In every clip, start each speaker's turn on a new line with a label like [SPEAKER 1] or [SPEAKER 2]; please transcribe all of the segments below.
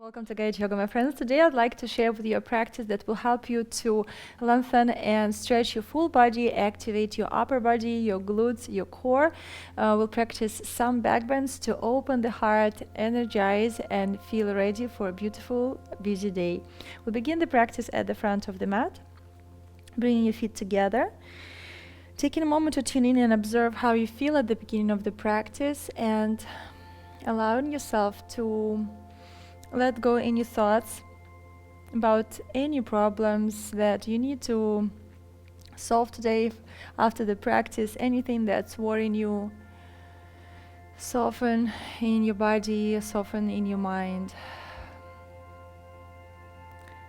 [SPEAKER 1] Welcome to Gayatri Yoga, my friends. Today I'd like to share with you a practice that will help you to lengthen and stretch your full body, activate your upper body, your glutes, your core. We'll practice some back bends to open the heart, energize, and feel ready for a beautiful, busy day. We'll begin the practice at the front of the mat, bringing your feet together. Taking a moment to tune in and observe how you feel at the beginning of the practice and allowing yourself to let go any thoughts about any problems that you need to solve today after the practice, anything that's worrying you. Soften in your body, soften in your mind.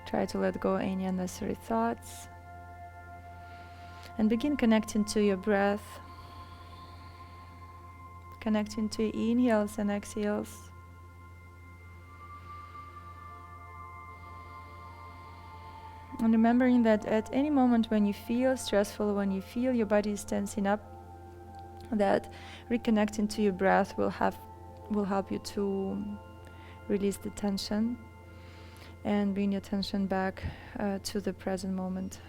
[SPEAKER 1] Try to let go any unnecessary thoughts. And begin connecting to your breath. Connecting to your inhales and exhales. And remembering that at any moment when you feel stressful, when you feel your body is tensing up, that reconnecting to your breath will help you to release the tension and bring your attention back to the present moment.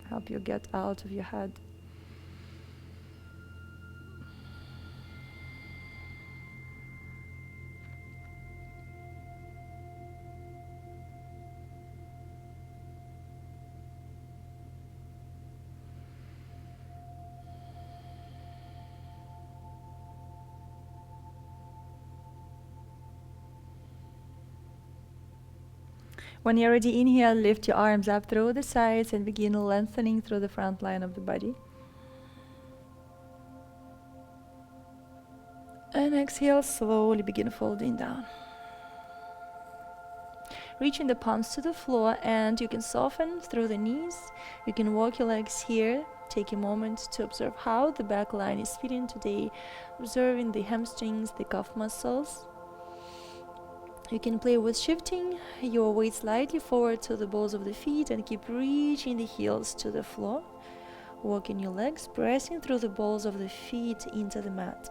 [SPEAKER 1] Help you get out of your head. When you're ready, inhale, lift your arms up through the sides and begin lengthening through the front line of the body. And exhale, slowly begin folding down. Reaching the palms to the floor, and you can soften through the knees. You can walk your legs here. Take a moment to observe how the back line is feeling today, observing the hamstrings, the calf muscles. You can play with shifting your weight slightly forward to the balls of the feet and keep reaching the heels to the floor. Walking your legs, pressing through the balls of the feet into the mat.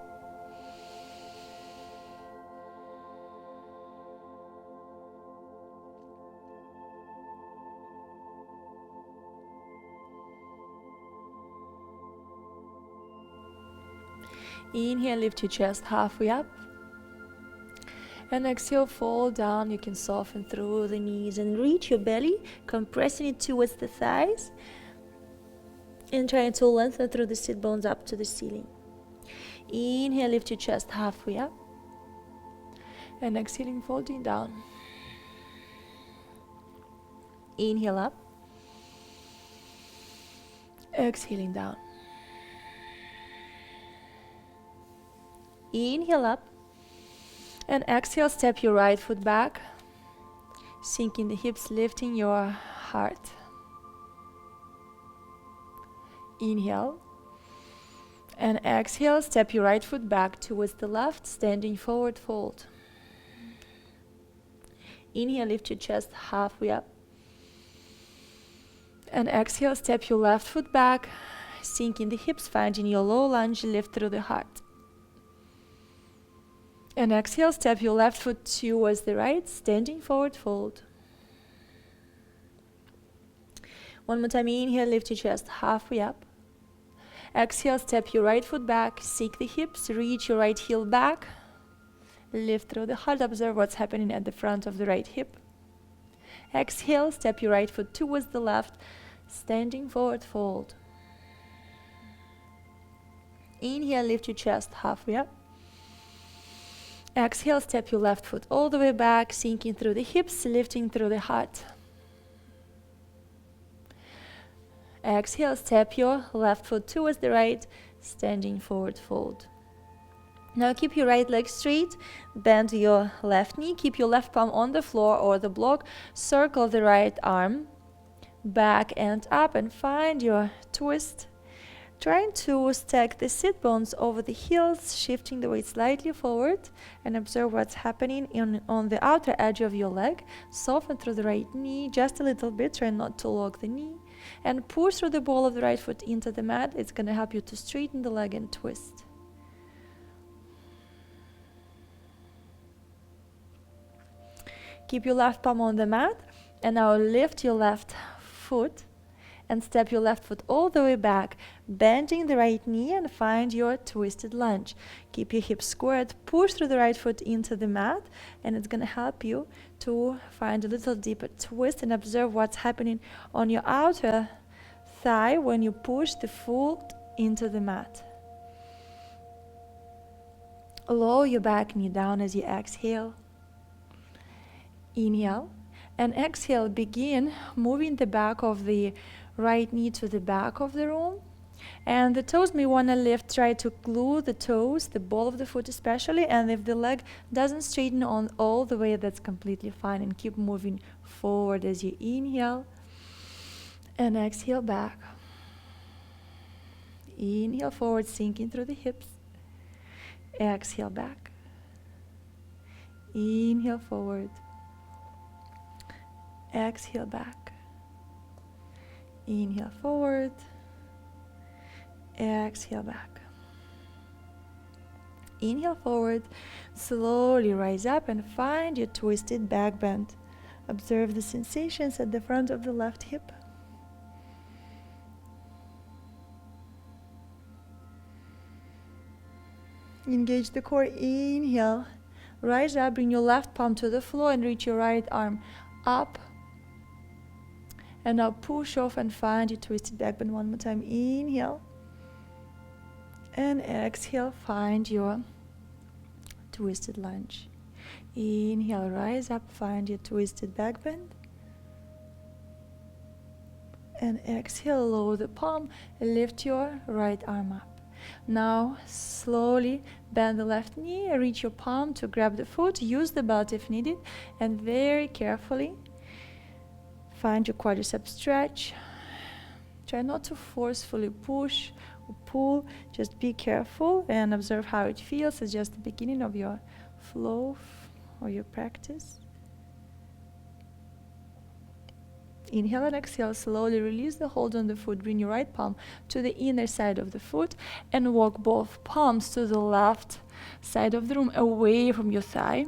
[SPEAKER 1] Inhale, lift your chest halfway up. And exhale, fall down. You can soften through the knees and reach your belly, compressing it towards the thighs. And trying to lengthen through the sit bones up to the ceiling. Inhale, lift your chest halfway up. And exhaling, folding down. Inhale up. Exhaling down. Inhale up. And exhale, step your right foot back, sinking the hips, lifting your heart. Inhale. And exhale, step your right foot back towards the left, standing forward fold. Inhale, lift your chest halfway up. And exhale, step your left foot back, sinking the hips, finding your low lunge, lift through the heart. And exhale, step your left foot towards the right, standing forward fold. One more time, inhale, lift your chest halfway up. Exhale, step your right foot back, sink the hips, reach your right heel back. Lift through the heart, observe what's happening at the front of the right hip. Exhale, step your right foot towards the left, standing forward fold. Inhale, lift your chest halfway up. Exhale, step your left foot all the way back, sinking through the hips, lifting through the heart. Exhale, step your left foot towards the right, standing forward fold. Now keep your right leg straight, bend your left knee, keep your left palm on the floor or the block, circle the right arm, back and up, and find your twist. Trying to stack the sit bones over the heels, shifting the weight slightly forward, and observe what's happening on the outer edge of your leg. Soften through the right knee just a little bit, try not to lock the knee, and push through the ball of the right foot into the mat. It's going to help you to straighten the leg and twist. Keep your left palm on the mat, and now lift your left foot and step your left foot all the way back, bending the right knee, and find your twisted lunge. Keep your hips squared, push through the right foot into the mat, and it's going to help you to find a little deeper twist and observe what's happening on your outer thigh when you push the foot into the mat. Lower your back knee down as you exhale. Inhale, and exhale, begin moving the back of the right knee to the back of the room, and the toes may want to lift. Try to glue the toes, the ball of the foot especially, and if the leg doesn't straighten on all the way, that's completely fine, and keep moving forward as you inhale and exhale back. Inhale forward, sinking through the hips. Exhale back. Inhale forward. Exhale back. Inhale forward. Exhale back. Inhale forward. Slowly rise up and find your twisted back bend. Observe the sensations at the front of the left hip. Engage the core. Inhale. Rise up, bring your left palm to the floor and reach your right arm up. And now push off and find your twisted back bend one more time. Inhale. And exhale, find your twisted lunge. Inhale, rise up, find your twisted back bend. And exhale, lower the palm, lift your right arm up. Now slowly bend the left knee, reach your palm to grab the foot, use the belt if needed, and very carefully find your quadricep stretch. Try not to forcefully push or pull, just be careful and observe how it feels. It's just the beginning of your flow or your practice. Inhale and exhale, slowly release the hold on the foot. Bring your right palm to the inner side of the foot and walk both palms to the left side of the room, away from your thigh.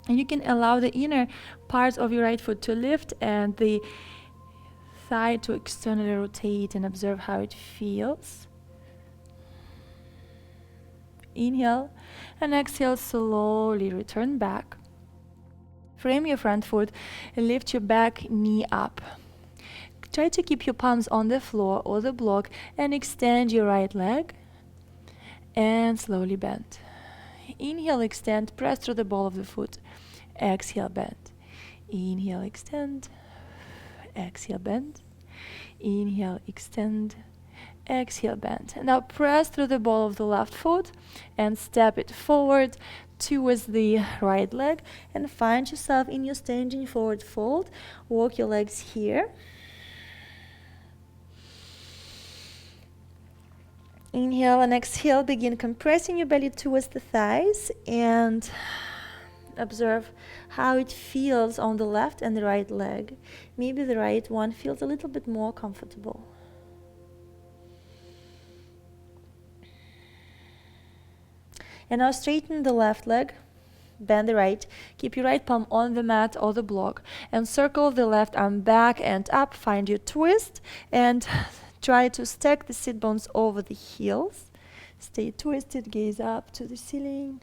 [SPEAKER 1] And you can allow the inner part of your right foot to lift and the thigh to externally rotate, and observe how it feels. Inhale and exhale, slowly return back. Frame your front foot and lift your back knee up. Try to keep your palms on the floor or the block and extend your right leg and slowly bend. Inhale, extend, press through the ball of the foot. Exhale, bend. Inhale, extend. Exhale, bend. Inhale, extend. Exhale, bend. And now press through the ball of the left foot and step it forward towards the right leg and find yourself in your standing forward fold. Walk your legs here. Inhale and exhale, begin compressing your belly towards the thighs and observe how it feels on the left and the right leg. Maybe the right one feels a little bit more comfortable. And now straighten the left leg, bend the right, keep your right palm on the mat or the block, and circle the left arm back and up. Find your twist and try to stack the sit bones over the heels. Stay twisted, gaze up to the ceiling.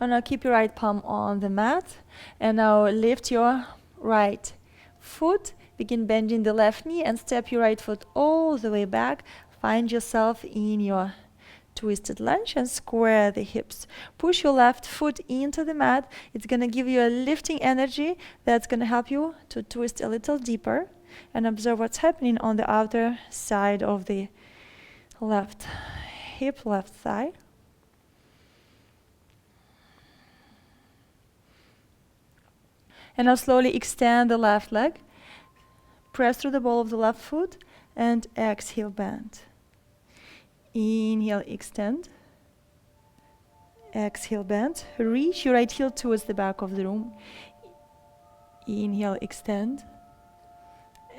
[SPEAKER 1] And now keep your right palm on the mat. And now lift your right foot. Begin bending the left knee and step your right foot all the way back. Find yourself in your twisted lunge and square the hips. Push your left foot into the mat. It's going to give you a lifting energy that's going to help you to twist a little deeper and observe what's happening on the outer side of the left hip, left thigh. And now slowly extend the left leg. Press through the ball of the left foot and exhale, bend. Inhale, extend. Exhale, bend. Reach your right heel towards the back of the room. Inhale, extend.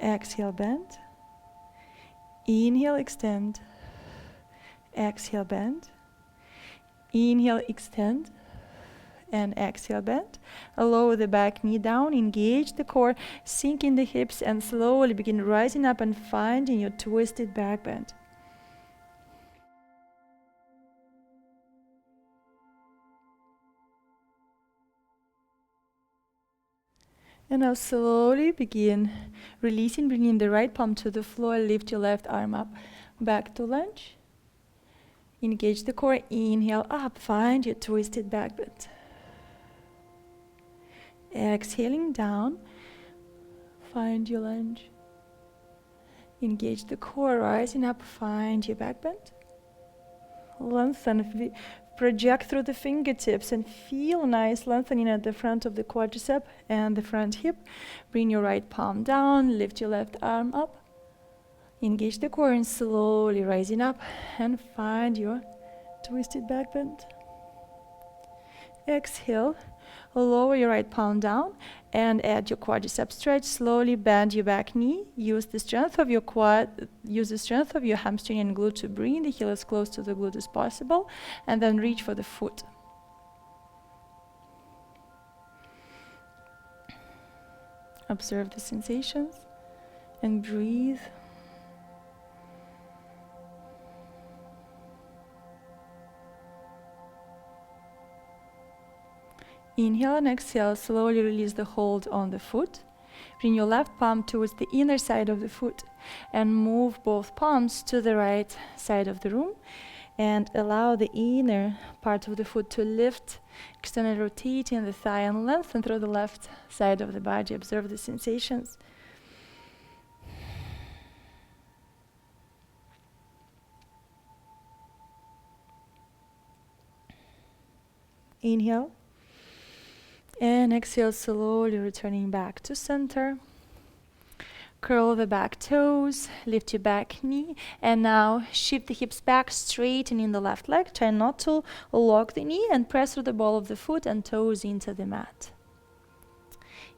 [SPEAKER 1] Exhale, bend. Inhale, extend. Exhale, bend. Inhale, extend. And exhale, bend. Lower the back knee down, engage the core, sink in the hips, and slowly begin rising up and finding your twisted back bend. And now slowly begin releasing, bringing the right palm to the floor, lift your left arm up, back to lunge. Engage the core, inhale up, find your twisted back bend. Exhaling down, find your lunge. Engage the core, rising up, find your back bend. Lengthen, project through the fingertips and feel nice lengthening at the front of the quadricep and the front hip. Bring your right palm down, lift your left arm up. Engage the core and slowly rising up and find your twisted back bend. Exhale, lower your right palm down and add your quadricep stretch. Slowly bend your back knee. Use the strength of your quad, use the strength of your hamstring and glute to bring the heel as close to the glute as possible, and then reach for the foot. Observe the sensations and breathe. Inhale and exhale, slowly release the hold on the foot. Bring your left palm towards the inner side of the foot and move both palms to the right side of the room and allow the inner part of the foot to lift, externally rotating the thigh and lengthen through the left side of the body. Observe the sensations. Inhale. And exhale, slowly returning back to center. Curl the back toes, lift your back knee, and now shift the hips back, straightening the left leg. Try not to lock the knee and press through the ball of the foot and toes into the mat.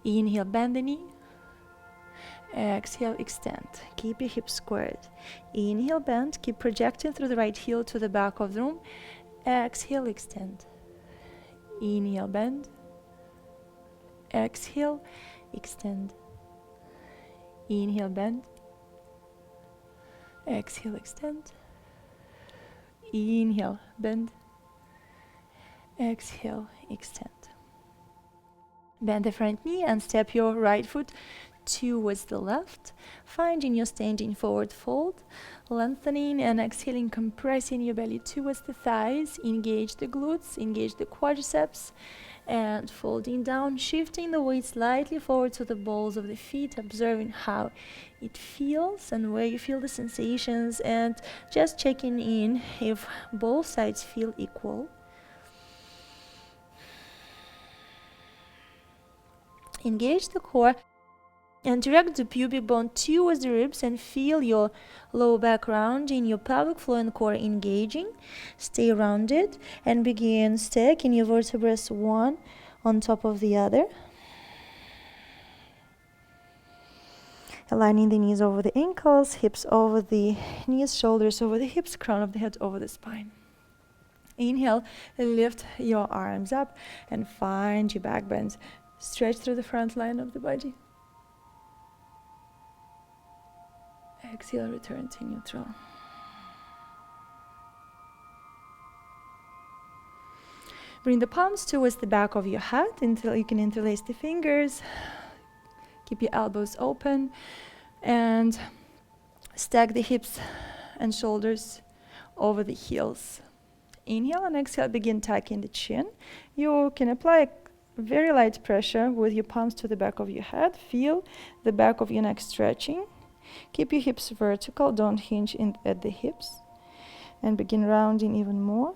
[SPEAKER 1] Inhale, bend the knee. Exhale, extend. Keep your hips squared. Inhale, bend. Keep projecting through the right heel to the back of the room. Exhale, extend. Inhale, bend. Exhale, extend. Inhale, bend. Exhale, extend. Inhale, bend. Exhale, extend. Bend the front knee and step your right foot towards the left, finding your standing forward fold, lengthening and exhaling, compressing your belly towards the thighs. Engage the glutes, engage the quadriceps, and folding down, shifting the weight slightly forward to the balls of the feet, observing how it feels and where you feel the sensations, and just checking in if both sides feel equal. Engage the core and direct the pubic bone towards the ribs and feel your lower back rounding, your pelvic floor and core engaging. Stay rounded and begin stacking your vertebrae one on top of the other. Aligning the knees over the ankles, hips over the knees, shoulders over the hips, crown of the head over the spine. Inhale, lift your arms up and find your back bend. Stretch through the front line of the body. Exhale, return to neutral. Bring the palms towards the back of your head until you can interlace the fingers. Keep your elbows open and stack the hips and shoulders over the heels. Inhale and exhale, begin tucking the chin. You can apply very light pressure with your palms to the back of your head. Feel the back of your neck stretching. Keep your hips vertical, don't hinge at the hips. And begin rounding even more.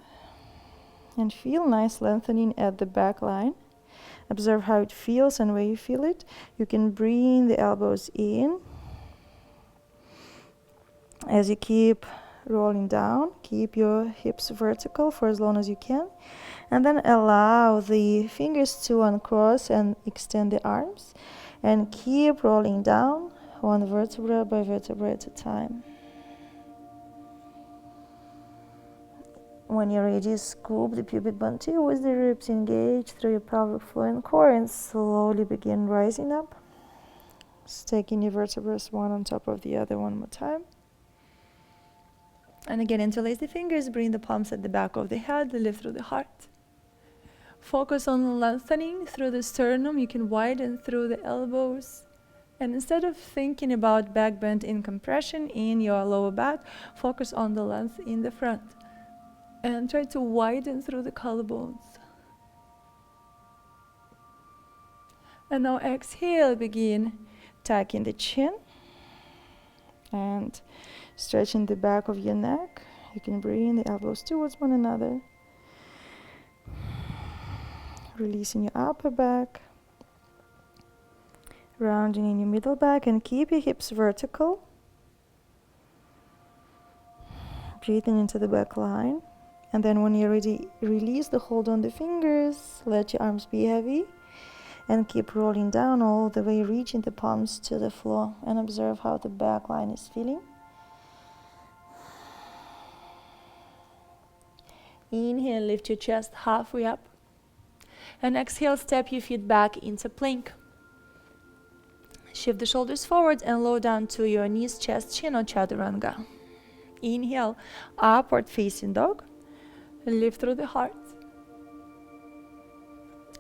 [SPEAKER 1] And feel nice lengthening at the back line. Observe how it feels and where you feel it. You can bring the elbows in. As you keep rolling down, keep your hips vertical for as long as you can. And then allow the fingers to uncross and extend the arms.
[SPEAKER 2] And keep rolling down, one vertebra by vertebra at a time. When you're ready, scoop the pubic bone with the ribs engaged through your pelvic floor and core, and slowly begin rising up. Staking your vertebrae one on top of the other one more time.
[SPEAKER 1] And again, interlace the fingers, bring the palms at the back of the head, lift through the heart. Focus on lengthening through the sternum. You can widen through the elbows. And instead of thinking about back bend in compression in your lower back, focus on the length in the front. And try to widen through the collarbones. And now exhale, begin tucking the chin and stretching the back of your neck. You can bring the elbows towards one another. Releasing your upper back. Rounding in your middle back and keep your hips vertical. Breathing into the back line. And then when you're ready, release the hold on the fingers. Let your arms be heavy. And keep rolling down all the way, reaching the palms to the floor. And observe how the back line is feeling. Inhale, lift your chest halfway up. And exhale, step your feet back into plank. Shift the shoulders forward and lower down to your knees, chest, chin, or chaturanga. Inhale, upward facing dog. Lift through the heart.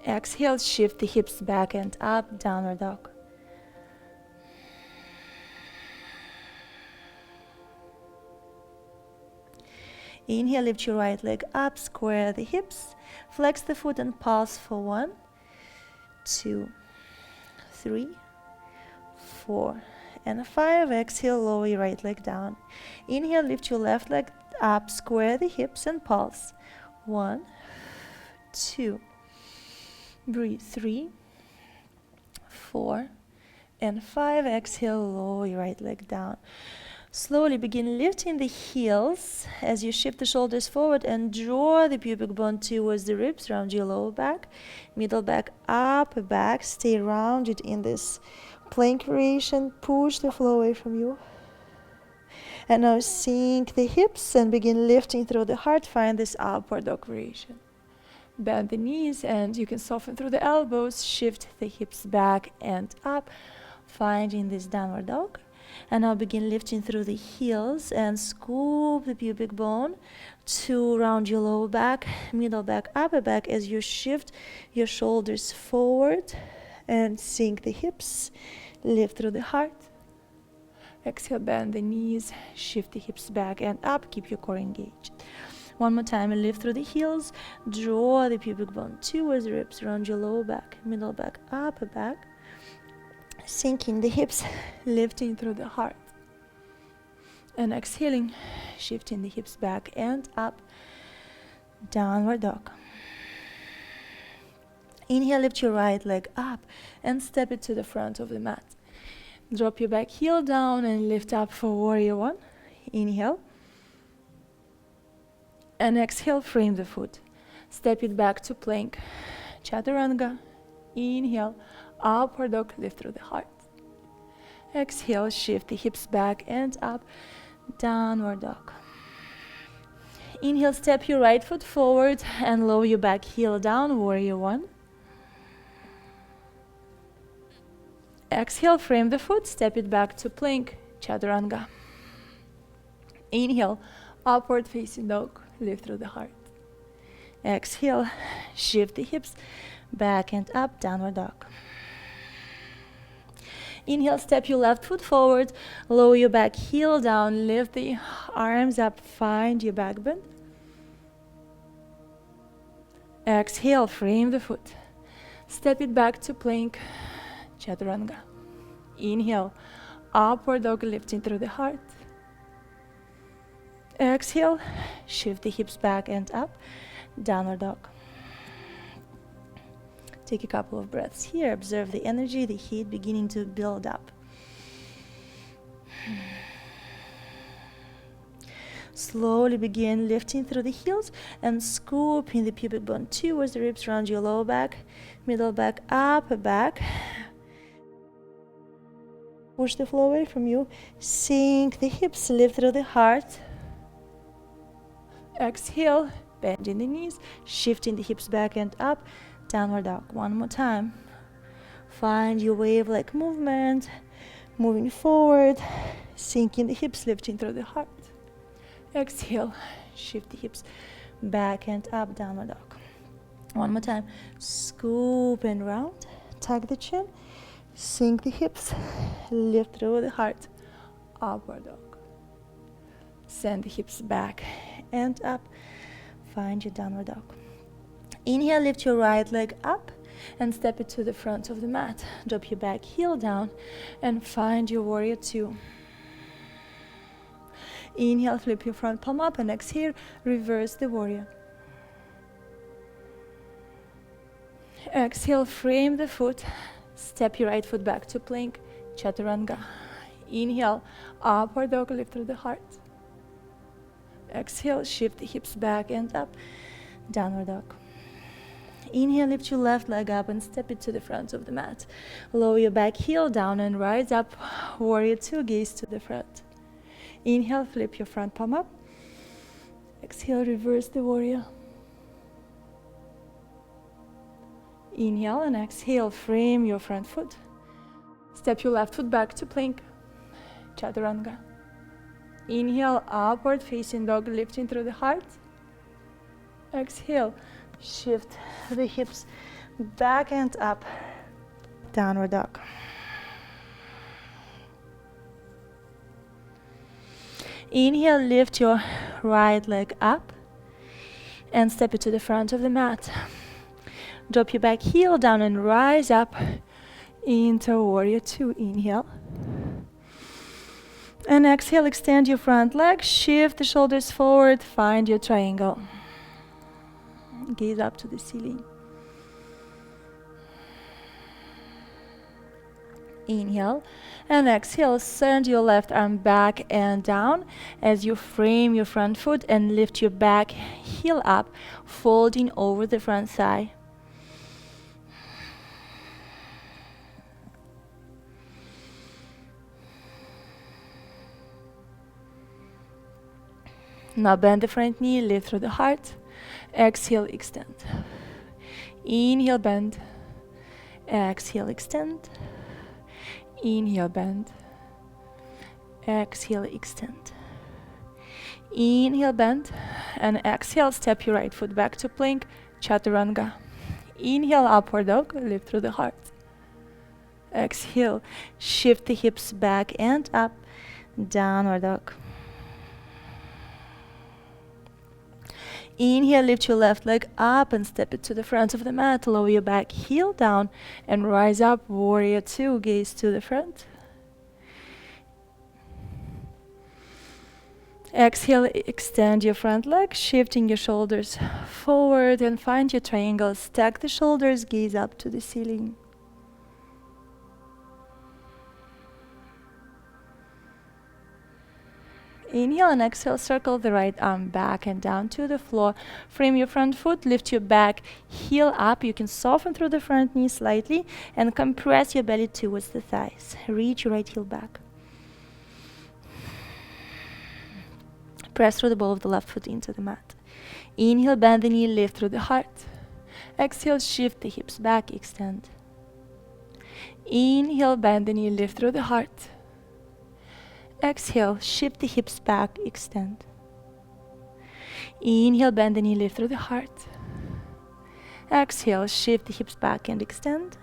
[SPEAKER 1] Exhale, shift the hips back and up, downward dog. Inhale, lift your right leg up, square the hips, flex the foot and pulse for 1, 2, 3, 4, and 5. Exhale, lower your right leg down. Inhale, lift your left leg up, square the hips and pulse. 1, 2, breathe. 3, 4, and 5. Exhale, lower your right leg down. Slowly begin lifting the heels as you shift the shoulders forward and draw the pubic bone towards the ribs, round your lower back, middle back, upper back. Stay rounded in this plank variation. Push the floor away from you. And now sink the hips and begin lifting through the heart. Find this upward dog variation. Bend the knees and you can soften through the elbows. Shift the hips back and up, finding this downward dog. And now begin lifting through the heels and scoop the pubic bone to round your lower back, middle back, upper back as you shift your shoulders forward and sink the hips, lift through the heart. Exhale, bend the knees, shift the hips back and up, keep your core engaged. One more time, and lift through the heels, draw the pubic bone towards the ribs, round your lower back, middle back, upper back. Sinking the hips, lifting through the heart. And exhaling, shifting the hips back and up, downward dog. Inhale, lift your right leg up and step it to the front of the mat. Drop your back heel down and lift up for warrior 1. Inhale. And exhale, frame the foot. Step it back to plank. Chaturanga. Inhale. Upward dog, lift through the heart. Exhale, shift the hips back and up, downward dog. Inhale, step your right foot forward and lower your back heel down, warrior 1. Exhale, frame the foot, step it back to plank, chaturanga. Inhale, upward facing dog, lift through the heart. Exhale, shift the hips back and up, downward dog. Inhale, step your left foot forward, lower your back heel down, lift the arms up, find your back bend. Exhale, frame the foot. Step it back to plank, chaturanga. Inhale, upward dog, lifting through the heart. Exhale, shift the hips back and up, downward dog. Take a couple of breaths here. Observe the energy, the heat beginning to build up. Slowly begin lifting through the heels and scooping the pubic bone towards the ribs, around your lower back, middle back, upper back.
[SPEAKER 2] Push the floor away from you. Sink the hips, lift through the heart. Exhale, bending the knees, shifting the hips back and up. Downward dog. One more time. Find your wave-like movement. Moving forward, sinking the hips, lifting through the heart. Exhale, shift the hips back and up, downward dog. One more time. Scoop and round. Tuck the chin. Sink the hips, lift through the heart, upward dog. Send the hips back and up. Find your downward dog. Inhale, lift your right leg up and step it to the front of the mat. Drop your back heel down and find your warrior two. Inhale, flip your front palm up, and exhale, reverse the warrior. Exhale, frame the foot. Step your right foot back to plank, chaturanga. Inhale, upward dog, lift through the heart. Exhale, shift the hips back and up, downward dog. Inhale, lift your left leg up and step it to the front of the mat. Lower your back heel down and rise up, warrior two, gaze to the front. Inhale, flip your front palm up. Exhale, reverse the warrior. Inhale and exhale, frame your front foot. Step your left foot back to plank, chaturanga. Inhale, upward facing dog, lifting through the heart. Exhale, shift the hips back and up, downward dog. Inhale, lift your right leg up and step it to the front of the mat. Drop your back heel down and rise up into warrior two. Inhale. And exhale, extend your front leg, shift the shoulders forward, find your triangle. Gaze up to the ceiling. Inhale and exhale, send your left arm back and down as you frame your front foot and lift your back heel up, folding over the front thigh. Now bend the front knee, lift through the heart. Exhale, extend. Inhale, bend. Exhale, extend. Inhale, bend. Exhale, extend. Inhale, bend. And exhale, step your right foot back to plank, chaturanga. Inhale, upward dog, lift through the heart. Exhale, shift the hips back and up, downward dog. Inhale, lift your left leg up and step it to the front of the mat. Lower your back heel down and rise up, warrior two, gaze to the front. Exhale, extend your front leg, shifting your shoulders forward and find your triangle. Stack the shoulders, gaze up to the ceiling. Inhale and exhale, circle the right arm back and down to the floor. Frame your front foot, lift your back heel up. You can soften through the front knee slightly and compress your belly towards the thighs. Reach your right heel back. Press through the ball of the left foot into the mat. Inhale, bend the knee, lift through the heart. Exhale, shift the hips back, extend. Inhale, bend the knee, lift through the heart. Exhale, shift the hips back, extend. Inhale, bend the knee, lift through the heart. Exhale, shift the hips back and extend.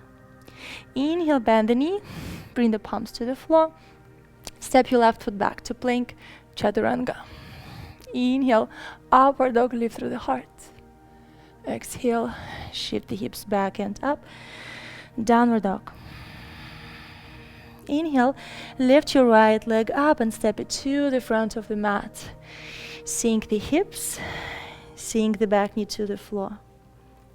[SPEAKER 2] Inhale, bend the knee, bring the palms to the floor. Step your left foot back to plank, chaturanga. Inhale, upward dog, lift through the heart. Exhale, shift the hips back and up, downward dog. Inhale, lift your right leg up and step it to the front of the mat. Sink the hips, sink the back knee to the floor.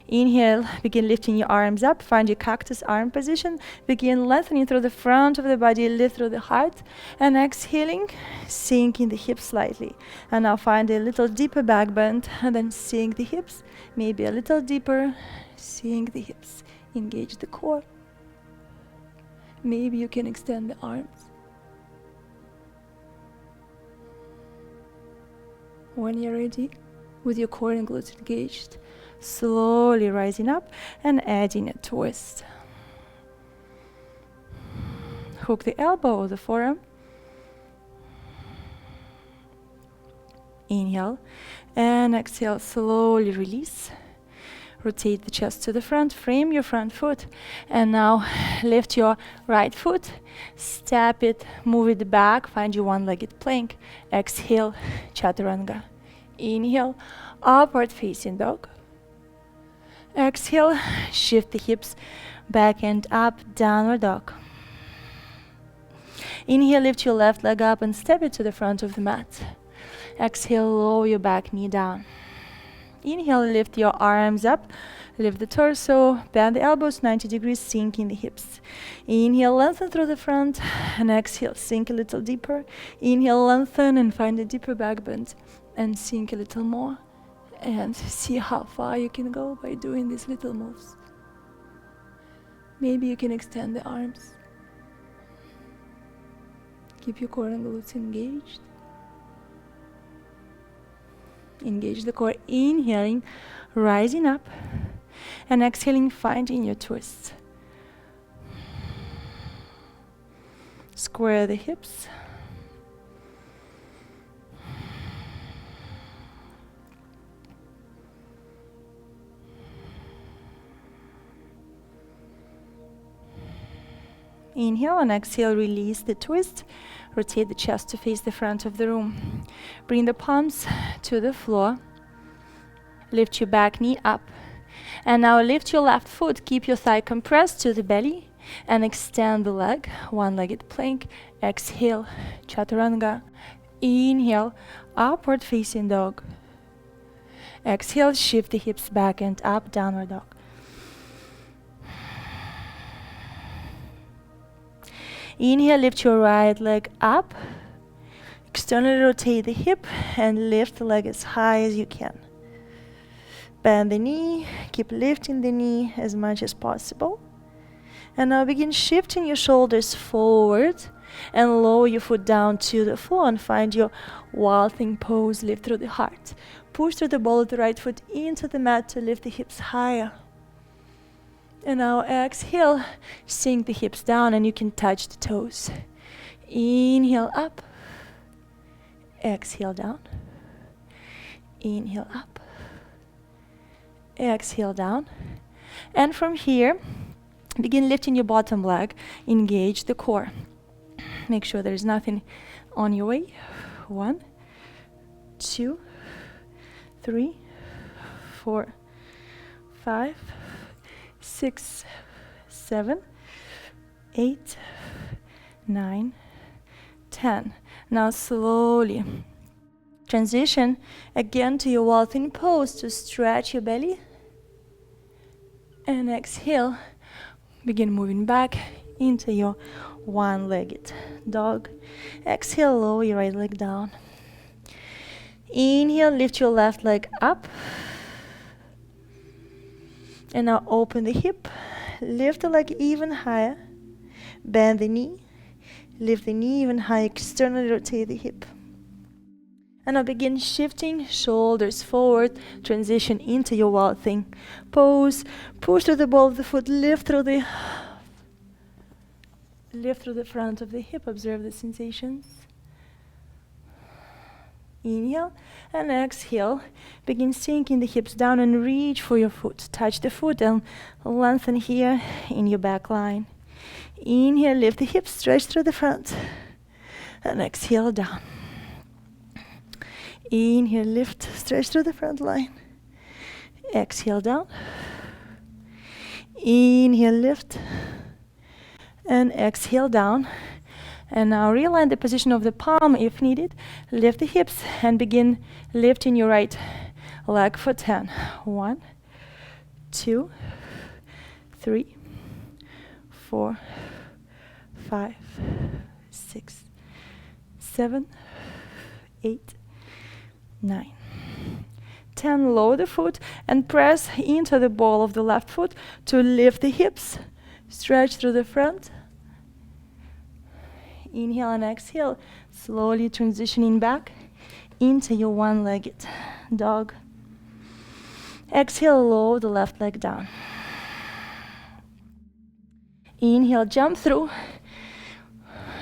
[SPEAKER 2] Inhale, begin lifting your arms up, find your cactus arm position. Begin lengthening through the front of the body, lift through the heart. And exhaling, sinking the hips slightly. And now find a little deeper back bend, and then sink the hips, maybe a little deeper, sink the hips, engage the core.
[SPEAKER 1] Maybe you can extend the arms. When you're ready, with your core and glutes engaged, slowly rising up and adding a twist. Hook the elbow or the forearm. Inhale and exhale, slowly release. Rotate the chest to the front, frame your front foot, and now lift your right foot, step it, move it back, find your one-legged plank. Exhale, chaturanga. Inhale, upward facing dog. Exhale, shift the hips back and up, downward dog. Inhale, lift your left leg up and step it to the front of the mat. Exhale, lower your back knee down. Inhale, lift your arms up, lift the torso, bend the elbows 90 degrees, sink in the hips. Inhale, lengthen through the front, and exhale, sink a little deeper. Inhale, lengthen and find a deeper back bend, and sink a little more. And see how far you can go by doing these little moves. Maybe you can extend the arms. Keep your core and glutes engaged. Engage the core, inhaling, rising up, and exhaling, finding your twists. Square the hips. Inhale and exhale, release the twist. Rotate the chest to face the front of the room. Bring the palms to the floor. Lift your back knee up. And now lift your left foot. Keep your thigh compressed to the belly. And extend the leg. One-legged plank. Exhale, chaturanga. Inhale, upward facing dog. Exhale, shift the hips back and up, downward dog. Inhale, lift your right leg up. Externally rotate the hip and lift the leg as high as you can. Bend the knee, keep lifting the knee as much as possible. And now begin shifting your shoulders forward and lower your foot down to the floor and find your wild thing pose. Lift through the heart. Push through the ball of the right foot into the mat to lift the hips higher. And now exhale, sink the hips down and you can touch the toes. Inhale up, exhale down, inhale up, exhale down. And from here, begin lifting your bottom leg, engage the core. Make sure there is nothing on your way. 1, 2, 3, 4, 5, 6, 7, 8, 9, 10. Now slowly transition again to your walking pose to stretch your belly. And exhale, begin moving back into your one-legged dog. Exhale, lower your right leg down. Inhale, lift your left leg up. And now open the hip, lift the leg even higher, bend the knee, lift the knee even higher, externally rotate the hip. And now begin shifting shoulders forward, transition into your wild thing pose, push through the ball of the foot, lift through the front of the hip, observe the sensations. Inhale and exhale. Begin sinking the hips down and reach for your foot. Touch the foot and lengthen here in your back line. Inhale, lift the hips, stretch through the front. And exhale down. Inhale, lift, stretch through the front line. Exhale down. Inhale, lift. And exhale down. And now realign the position of the palm if needed. Lift the hips and begin lifting your right leg for 10. 1, 2, 3, 4, 5, 6, 7, 8, 9, 10. Lower the foot and press into the ball of the left foot to lift the hips. Stretch through the front
[SPEAKER 2] Inhale and exhale, slowly transitioning back into your one-legged dog. Exhale, lower the left leg down. Inhale, jump through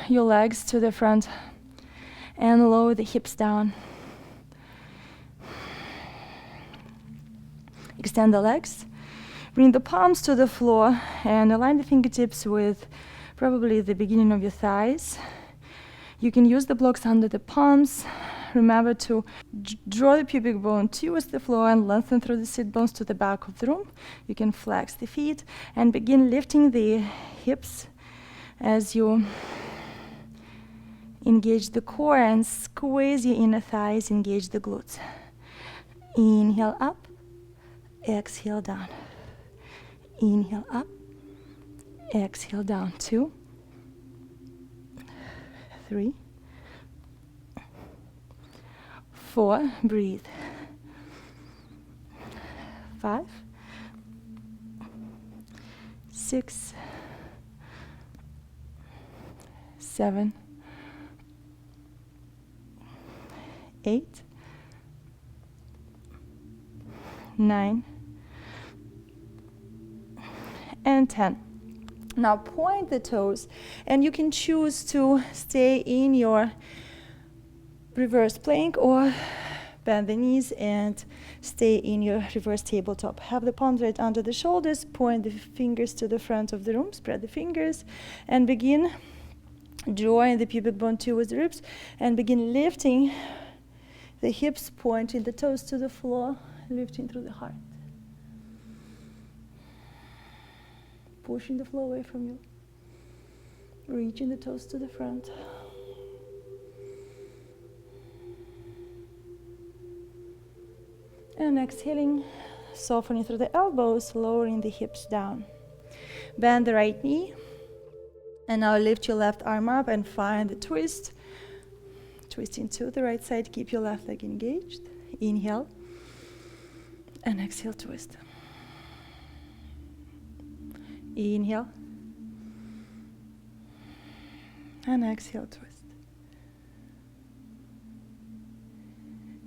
[SPEAKER 2] your legs to the front and lower the hips down. Extend the legs. Bring the palms to the floor and align the fingertips with probably the beginning of your thighs. You can use the blocks under the palms. Remember to draw the pubic bone towards the floor and lengthen through the sit bones to the back of the room. You can flex the feet and begin lifting the hips as you engage the core and squeeze your inner thighs, engage the glutes. Inhale up, exhale down. Inhale up, exhale down. 2, 3, 4, breathe. 5, 6, 7, 8, 9, and 10. Now point the toes, and you can choose to stay in your reverse plank or bend the knees and stay in your reverse tabletop. Have the palms right under the shoulders, point the fingers to the front of the room, spread the fingers, and begin drawing the pubic bone towards the ribs, and begin lifting the hips, pointing the toes to the floor, lifting through the heart. Pushing the floor away from you. Reaching the toes to the front. And exhaling, softening through the elbows, lowering the hips down. Bend the right knee. And now lift your left arm up and find the twist. Twisting to the right side, keep your left leg engaged. Inhale. And exhale, twist. Inhale. And exhale, twist.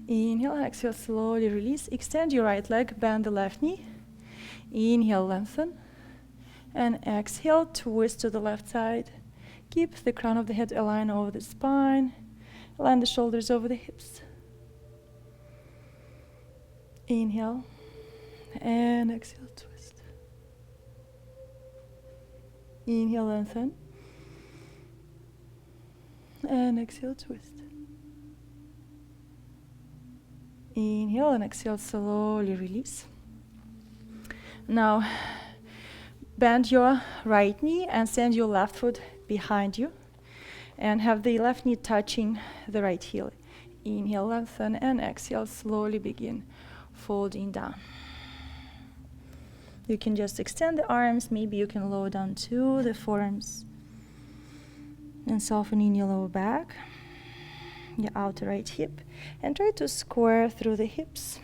[SPEAKER 2] Inhale, exhale, slowly release. Extend your right leg, bend the left knee. Inhale, lengthen. And exhale, twist to the left side. Keep the crown of the head aligned over the spine. Align the shoulders over the hips. Inhale. And exhale, twist. Inhale, lengthen. And exhale, twist. Inhale and exhale, slowly release. Now, bend your right knee and send your left foot behind you. And have the left knee touching the right heel. Inhale, lengthen, and exhale, slowly begin folding down. You can just extend the arms. Maybe you can lower down to the forearms. And softening your lower back, your outer right hip. And try to square through the hips.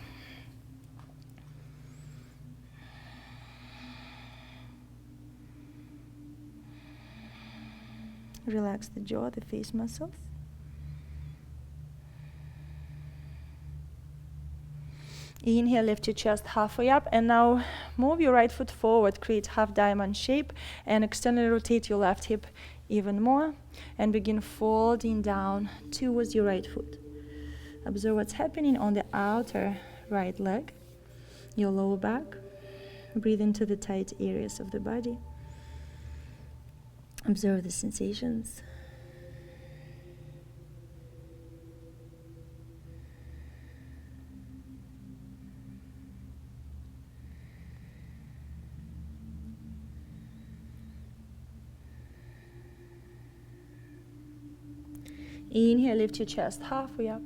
[SPEAKER 2] Relax the jaw, the face muscles. Inhale, lift your chest halfway up, and now move your right foot forward, create half diamond shape, and externally rotate your left hip even more, and begin folding down towards your right foot. Observe what's happening on the outer right leg, your lower back. Breathe into the tight areas of the body. Observe the sensations. Inhale, lift your chest halfway up.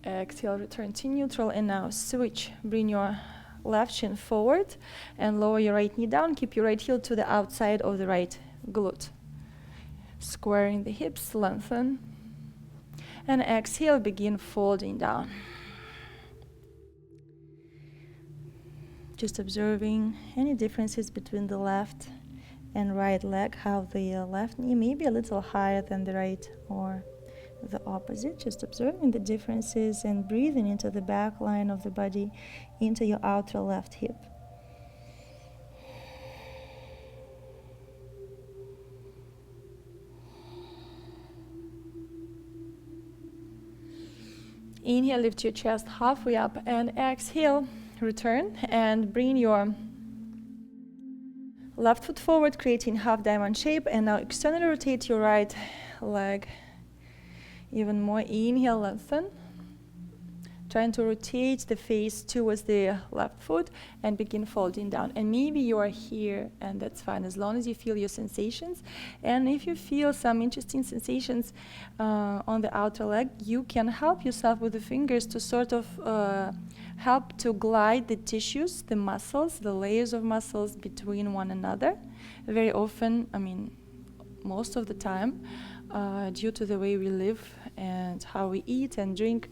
[SPEAKER 2] Exhale, return to neutral, and now switch. Bring your left shin forward and lower your right knee down. Keep your right heel to the outside of the right glute. Squaring the hips, lengthen. And exhale, begin folding down. Just observing any differences between the left and right leg. Have the left knee maybe a little higher than the right or the opposite. Just observing the differences and breathing into the back line of the body, into your outer left hip. Inhale, lift your chest halfway up, and exhale, return and bring your left foot forward, creating half diamond shape, and now externally rotate your right leg even more. Inhale, lengthen, trying to rotate the face towards the left foot and begin folding down. And maybe you are here, and that's fine as long as you feel your sensations. And if you feel some interesting sensations on the outer leg, you can help yourself with the fingers to sort of help to glide the tissues, the muscles, the layers of muscles between one another. Very often, I mean, most of the time, due to the way we live and how we eat and drink,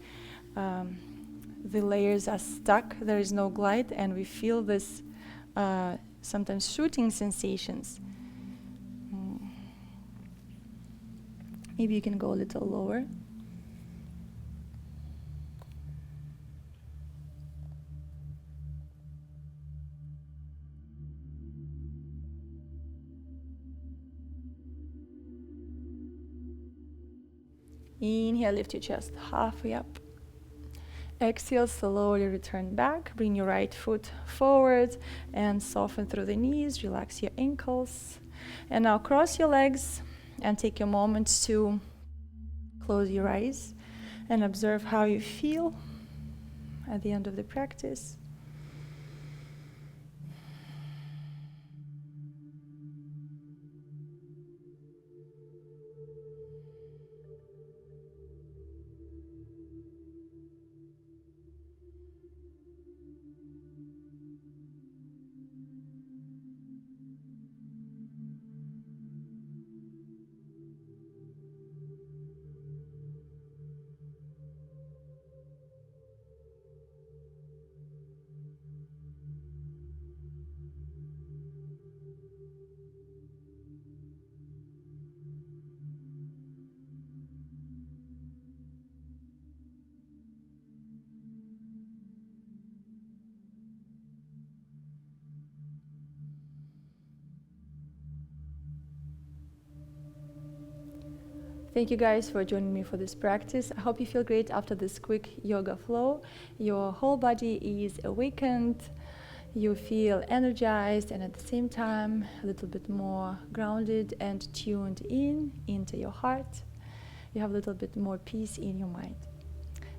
[SPEAKER 2] the layers are stuck, there is no glide, and we feel this sometimes shooting sensations. Maybe you can go a little lower. Inhale, lift your chest halfway up. Exhale, slowly return back. Bring your right foot forward and soften through the knees. Relax your ankles. And now cross your legs and take a moment to close your eyes and observe how you feel at the end of the practice. Thank you guys for joining me for this practice. I hope you feel great after this quick yoga flow. Your whole body is awakened. You feel energized and at the same time a little bit more grounded and tuned in into your heart. You have a little bit more peace in your mind.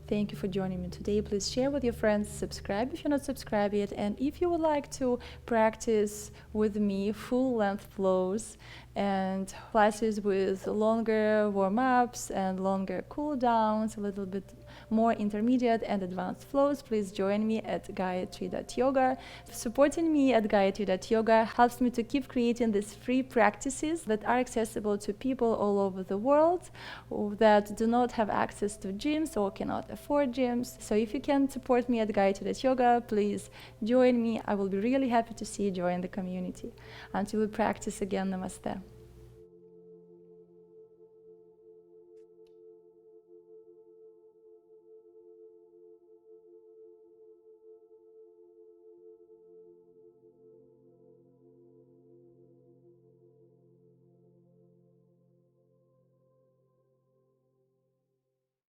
[SPEAKER 2] Thank you for joining me today. Please share with your friends, subscribe if you're not subscribed yet, and if you would like to practice with me full length flows and classes with longer warm-ups and longer cool downs, a little bit more intermediate and advanced flows, please join me at Gayatri.yoga. Supporting me at Gayatri.yoga helps me to keep creating these free practices that are accessible to people all over the world that do not have access to gyms or cannot afford gyms. So if you can support me at Gayatri.yoga, please join me. I will be really happy to see you join the community. Until we practice again, Namaste.